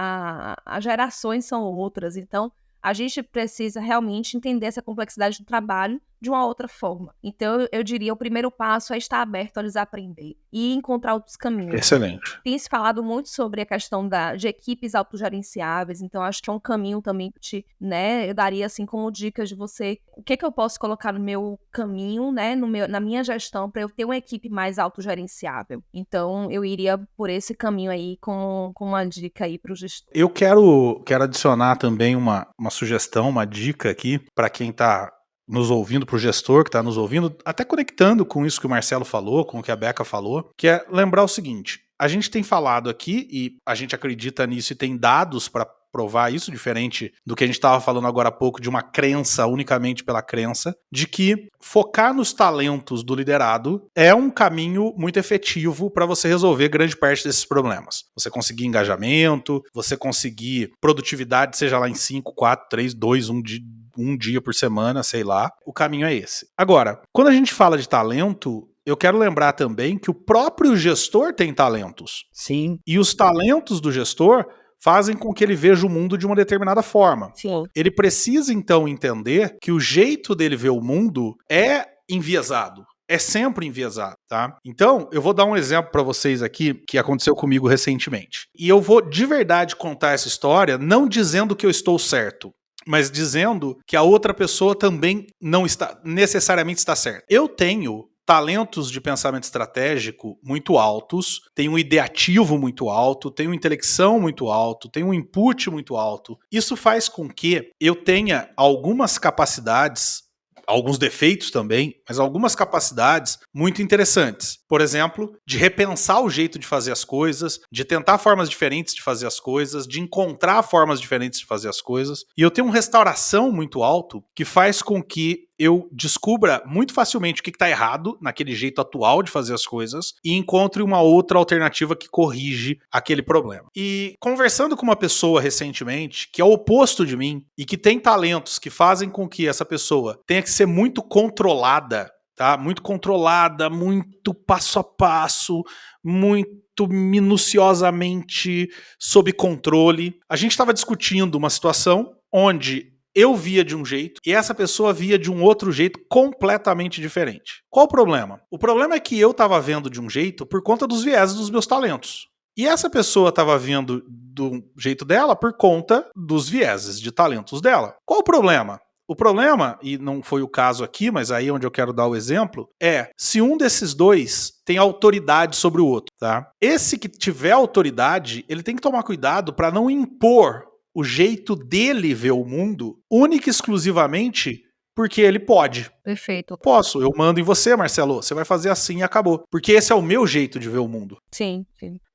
Speaker 3: As gerações são outras, então a gente precisa realmente entender essa complexidade do trabalho de uma outra forma. Então, eu diria, o primeiro passo é estar aberto a desaprender e encontrar outros caminhos.
Speaker 2: Excelente.
Speaker 3: Tem se falado muito sobre a questão de equipes autogerenciáveis, então acho que é um caminho também que eu daria assim como dicas de você, o que eu posso colocar no meu caminho, né, na minha gestão para eu ter uma equipe mais autogerenciável. Então, eu iria por esse caminho aí com uma dica aí para o gestor.
Speaker 2: Eu quero adicionar também uma sugestão, uma dica aqui para quem está nos ouvindo, para o gestor que está nos ouvindo, até conectando com isso que o Marcelo falou, com o que a Beca falou, que é lembrar o seguinte: a gente tem falado aqui, e a gente acredita nisso e tem dados para provar isso, diferente do que a gente estava falando agora há pouco, de uma crença unicamente pela crença, de que focar nos talentos do liderado é um caminho muito efetivo para você resolver grande parte desses problemas. Você conseguir engajamento, você conseguir produtividade, seja lá em 5, 4, 3, 2, 1 dia por semana, sei lá. O caminho é esse. Agora, quando a gente fala de talento, eu quero lembrar também que o próprio gestor tem talentos.
Speaker 4: Sim.
Speaker 2: E os talentos do gestor fazem com que ele veja o mundo de uma determinada forma.
Speaker 3: Sim.
Speaker 2: Ele precisa, então, entender que o jeito dele ver o mundo é enviesado. É sempre enviesado, tá? Então, eu vou dar um exemplo para vocês aqui que aconteceu comigo recentemente. E eu vou de verdade contar essa história, não dizendo que eu estou certo, mas dizendo que a outra pessoa também não está necessariamente está certa. Eu tenho talentos de pensamento estratégico muito altos, tenho um ideativo muito alto, tenho intelecção muito alto, tenho um input muito alto. Isso faz com que eu tenha algumas capacidades, alguns defeitos também, mas algumas capacidades muito interessantes. Por exemplo, de repensar o jeito de fazer as coisas, de tentar formas diferentes de fazer as coisas, de encontrar formas diferentes de fazer as coisas. E eu tenho uma restauração muito alto que faz com que eu descubra muito facilmente o que está errado naquele jeito atual de fazer as coisas e encontre uma outra alternativa que corrige aquele problema. E conversando com uma pessoa recentemente, que é o oposto de mim e que tem talentos que fazem com que essa pessoa tenha que ser muito controlada, tá? Muito controlada, muito passo a passo, muito minuciosamente sob controle. A gente estava discutindo uma situação onde eu via de um jeito e essa pessoa via de um outro jeito completamente diferente. Qual o problema? O problema é que eu estava vendo de um jeito por conta dos vieses dos meus talentos. E essa pessoa estava vendo do jeito dela por conta dos vieses de talentos dela. Qual o problema? O problema, e não foi o caso aqui, mas aí onde eu quero dar o exemplo, é se um desses dois tem autoridade sobre o outro, tá? Esse que tiver autoridade, ele tem que tomar cuidado para não impor o jeito dele ver o mundo única e exclusivamente porque ele pode.
Speaker 3: Perfeito.
Speaker 2: Posso, eu mando em você, Marcelo, você vai fazer assim e acabou. Porque esse é o meu jeito de ver o mundo.
Speaker 3: Sim.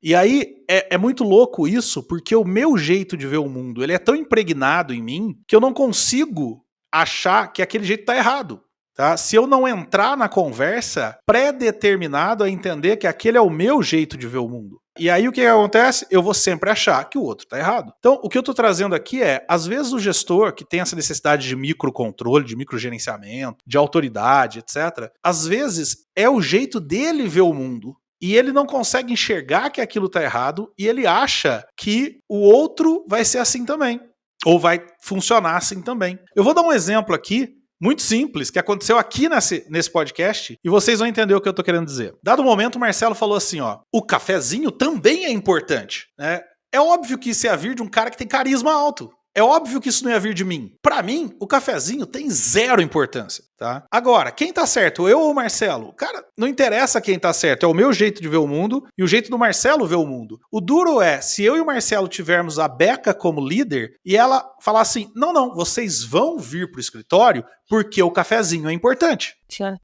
Speaker 2: E aí, é muito louco isso, porque o meu jeito de ver o mundo, ele é tão impregnado em mim que eu não consigo achar que aquele jeito tá errado. Tá? Se eu não entrar na conversa pré-determinado a entender que aquele é o meu jeito de ver o mundo. E aí o que acontece? Eu vou sempre achar que o outro está errado. Então, o que eu estou trazendo aqui é, às vezes o gestor que tem essa necessidade de microcontrole, de microgerenciamento, de autoridade, etc., às vezes é o jeito dele ver o mundo. E ele não consegue enxergar que aquilo está errado e ele acha que o outro vai ser assim também. Ou vai funcionar assim também. Eu vou dar um exemplo aqui muito simples, que aconteceu aqui nesse podcast, e vocês vão entender o que eu tô querendo dizer. Dado o momento, o Marcelo falou assim, ó, o cafezinho também é importante, né? É óbvio que isso ia vir de um cara que tem carisma alto. É óbvio que isso não ia vir de mim. Pra mim, o cafezinho tem zero importância, tá? Agora, quem tá certo, eu ou o Marcelo? Cara, não interessa quem tá certo, é o meu jeito de ver o mundo e o jeito do Marcelo ver o mundo. O duro é, se eu e o Marcelo tivermos a Beca como líder e ela falar assim, não, vocês vão vir pro escritório porque o cafezinho é importante.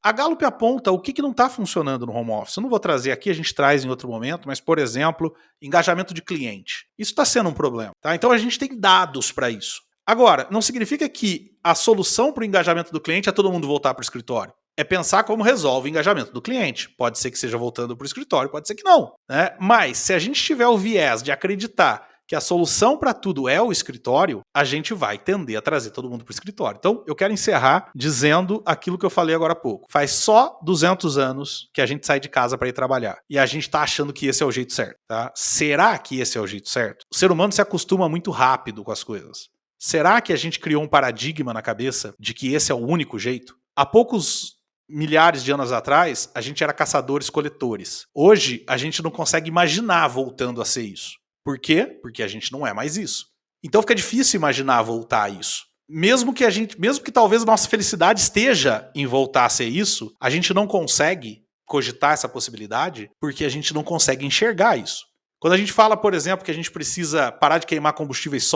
Speaker 2: A Gallup aponta o que não está funcionando no home office. Eu não vou trazer aqui, a gente traz em outro momento, mas, por exemplo, engajamento de cliente. Isso está sendo um problema. Tá? Então a gente tem dados para isso. Agora, não significa que a solução para o engajamento do cliente é todo mundo voltar para o escritório. É pensar como resolve o engajamento do cliente. Pode ser que seja voltando para o escritório, pode ser que não. Né? Mas, se a gente tiver o viés de acreditar que a solução para tudo é o escritório, a gente vai tender a trazer todo mundo para o escritório. Então, eu quero encerrar dizendo aquilo que eu falei agora há pouco. Faz só 200 anos que a gente sai de casa para ir trabalhar. E a gente está achando que esse é o jeito certo. Tá? Será que esse é o jeito certo? O ser humano se acostuma muito rápido com as coisas. Será que a gente criou um paradigma na cabeça de que esse é o único jeito? Há poucos milhares de anos atrás, a gente era caçadores-coletores. Hoje, a gente não consegue imaginar voltando a ser isso. Por quê? Porque a gente não é mais isso. Então fica difícil imaginar voltar a isso. Mesmo que talvez a nossa felicidade esteja em voltar a ser isso, a gente não consegue cogitar essa possibilidade porque a gente não consegue enxergar isso. Quando a gente fala, por exemplo, que a gente precisa parar de queimar combustíveis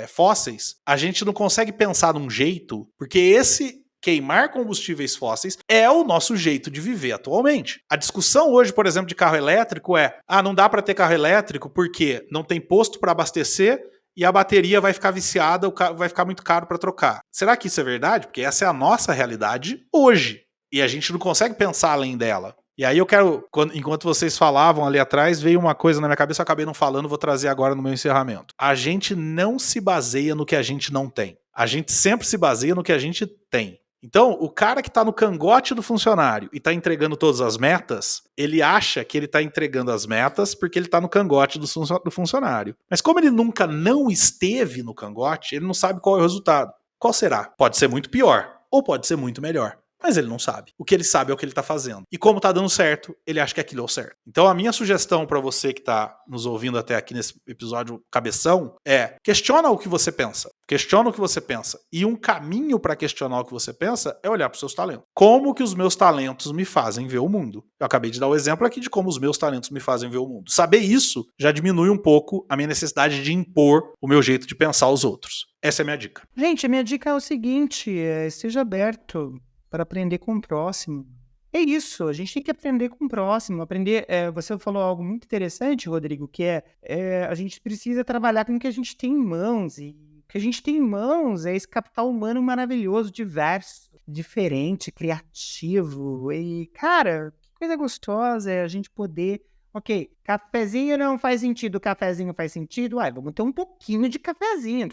Speaker 2: fósseis, a gente não consegue pensar num jeito, porque esse queimar combustíveis fósseis é o nosso jeito de viver atualmente. A discussão hoje, por exemplo, de carro elétrico é, não dá para ter carro elétrico porque não tem posto para abastecer e a bateria vai ficar viciada, vai ficar muito caro para trocar. Será que isso é verdade? Porque essa é a nossa realidade hoje. E a gente não consegue pensar além dela. E aí eu quero, enquanto vocês falavam ali atrás, veio uma coisa na minha cabeça, eu acabei não falando, vou trazer agora no meu encerramento. A gente não se baseia no que a gente não tem. A gente sempre se baseia no que a gente tem. Então, o cara que está no cangote do funcionário e está entregando todas as metas, ele acha que ele está entregando as metas porque ele está no cangote do funcionário. Mas como ele nunca não esteve no cangote, ele não sabe qual é o resultado. Qual será? Pode ser muito pior ou pode ser muito melhor. Mas ele não sabe. O que ele sabe é o que ele está fazendo. E como está dando certo, ele acha que aquilo é o certo. Então a minha sugestão para você que está nos ouvindo até aqui nesse episódio cabeção é questiona o que você pensa. Questiona o que você pensa. E um caminho para questionar o que você pensa é olhar para os seus talentos. Como que os meus talentos me fazem ver o mundo? Eu acabei de dar o exemplo aqui de como os meus talentos me fazem ver o mundo. Saber isso já diminui um pouco a minha necessidade de impor o meu jeito de pensar aos outros. Essa é a minha dica.
Speaker 4: Gente, a minha dica é o seguinte, esteja aberto para aprender com o próximo. É isso, a gente tem que aprender com o próximo. Você falou algo muito interessante, Rodrigo, que a gente precisa trabalhar com o que a gente tem em mãos. E o que a gente tem em mãos é esse capital humano maravilhoso, diverso. diferente, criativo. E, cara, que coisa gostosa é a gente poder... Ok, cafezinho não faz sentido, cafezinho faz sentido. Uai, vamos ter um pouquinho de cafezinho.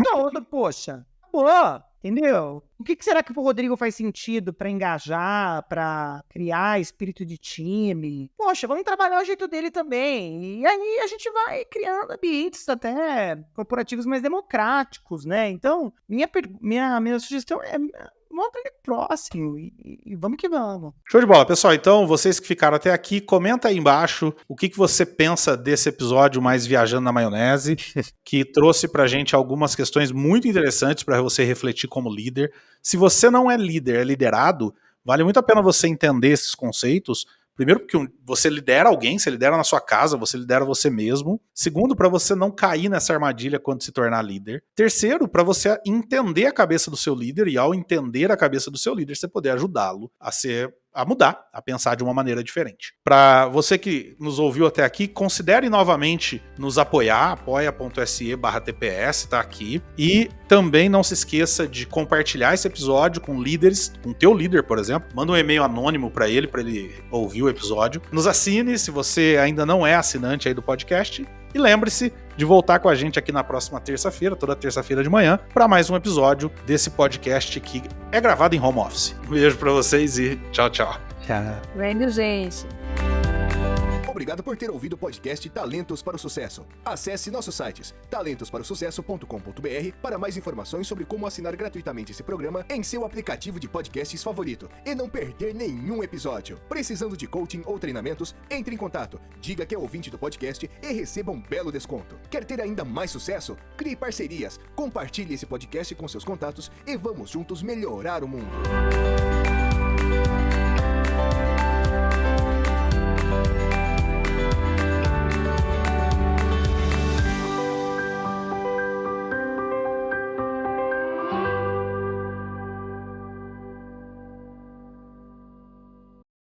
Speaker 4: Todo, poxa. Acabou, entendeu? O que será que pro Rodrigo faz sentido para engajar, para criar espírito de time? Poxa, vamos trabalhar o jeito dele também. E aí a gente vai criando ambientes até corporativos mais democráticos, né? Então, minha sugestão é... vamos aprender próximo e vamos que vamos.
Speaker 2: Show de bola, pessoal. Então, vocês que ficaram até aqui, comenta aí embaixo o que você pensa desse episódio mais Viajando na Maionese, que trouxe pra gente algumas questões muito interessantes para você refletir como líder. Se você não é líder, é liderado, vale muito a pena você entender esses conceitos. Primeiro, porque você lidera alguém, você lidera na sua casa, você lidera você mesmo. Segundo, para você não cair nessa armadilha quando se tornar líder. Terceiro, para você entender a cabeça do seu líder e ao entender a cabeça do seu líder, você poder ajudá-lo a mudar, a pensar de uma maneira diferente. Para você que nos ouviu até aqui, considere novamente nos apoiar, apoia.se/TPS, tá aqui. E também não se esqueça de compartilhar esse episódio com líderes, com teu líder, por exemplo. Manda um e-mail anônimo para ele ouvir o episódio. Nos assine se você ainda não é assinante aí do podcast. E lembre-se de voltar com a gente aqui na próxima terça-feira, toda terça-feira de manhã, para mais um episódio desse podcast que é gravado em home office. Um beijo para vocês e tchau, tchau.
Speaker 4: Tchau.
Speaker 3: Valeu, gente.
Speaker 1: Obrigado por ter ouvido o podcast Talentos para o Sucesso. Acesse nossos sites talentosparosucesso.com.br para mais informações sobre como assinar gratuitamente esse programa em seu aplicativo de podcasts favorito e não perder nenhum episódio. Precisando de coaching ou treinamentos? Entre em contato, diga que é ouvinte do podcast e receba um belo desconto. Quer ter ainda mais sucesso? Crie parcerias, compartilhe esse podcast com seus contatos e vamos juntos melhorar o mundo.